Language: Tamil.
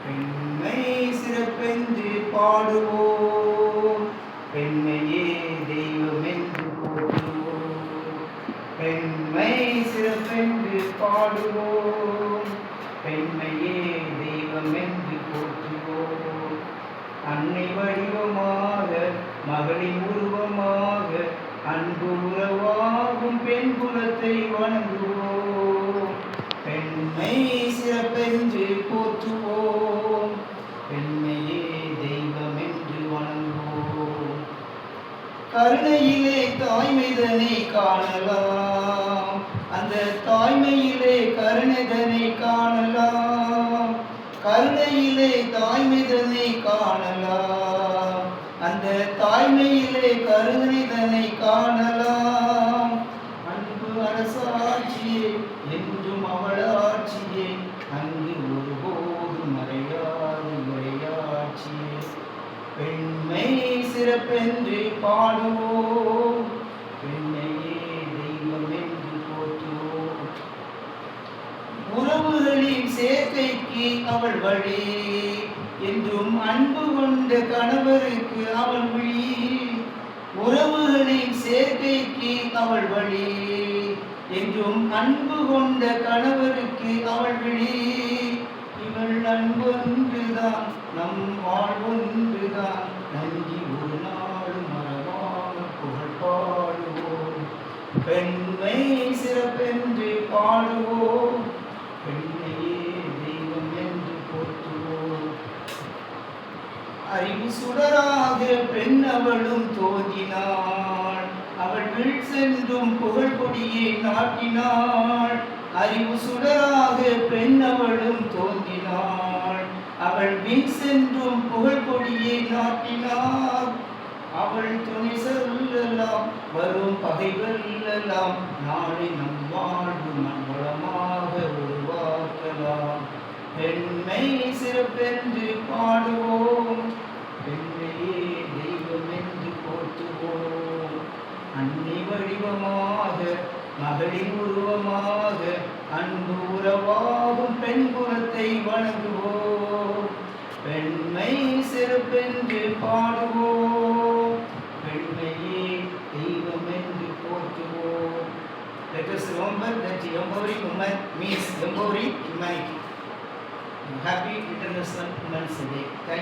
பெண்மை சிறப்பென்று பாடுவோம், பெண்மையே தெய்வமென்று போற்றுவோம். பெண்மை சிறப்பென்று பாடுவோம், பெண்மையே தெய்வமென்று போற்றுவோம். அன்னை வடிவமாக மகளின் உருவமாக அன்பு உறவாகும் பெண் குலத்தை வணங்குவோம். பெண்மை சிறப்பென்று போற்றுவோம், பெண்மையே தெய்வம் என்று வணங்குவோம். கருணையிலே தாய்மைதனை காணலாம், அந்த தாய்மையிலே கருணைதனை காணலாம். கருணையிலே தாய்மைதனை காணலாம், அந்த தாய்மையிலே கருணைதனை காணலாம். அன்பு அரசாட்சியே என்றும் அவளாட்சியே, அங்கு ஒருபோதும் மறையாது உரையாட்சியே. பெண்மை சிறப்பென்று பாடுவோம், பெண்மையே தெய்வம் என்று போற்றுவோம். உறவுகளின் சேர்க்கைக்கு அவள் வழி, என்றும் அன்பு கொண்ட கணவருக்கு அவள் விழி. உறவுகளின் சேர்க்கைக்கு அவள் வழி, என்றும் அன்பு கொண்ட கணவருக்கு அவள் விழி. இவள் அன்பொன்றுதான் நம் வாழ்வொன்றுதான், நன்றி ஒரு நாள் மறவாமல் புகழ் பாடுவோம். பெண்மை சிறப்பென்று பாடுவோம், பெண்மையே தெய்வம் என்று போற்றுவோம். அறிவு சுடராக பெண் அவளும் தோன்றினாள், அவள் வீழ் சென்றும் புகழ் கொடியை நாட்டினாள். அறிவு சுடராக பெண் அவளும் தோன்றினாள், அவள் வீழ் சென்றும் புகழ் கொடியை நாட்டினாள். அவள் துணை சொல்லலாம் வரும் பகை வெல்லலாம், நாளை நம் வாழ்வு மங்களமாக உருவாக்கலாம். பெண்மை சிறப்பென்று பாடுவோம், பெண்மையே தெய்வம் என்று போற்றுவோம். அன்னை வடிவமாக மகளின் உருவமாக அன்பு உறவாகும் பெண் குலத்தை வணங்குவோம். பெண்மை சிறப்பென்று பாடுவோம், பெண்மையே தெய்வம் என்று போற்றுவோம். Let us remember that empowering women means empowering humanity. Happy International Women's Day.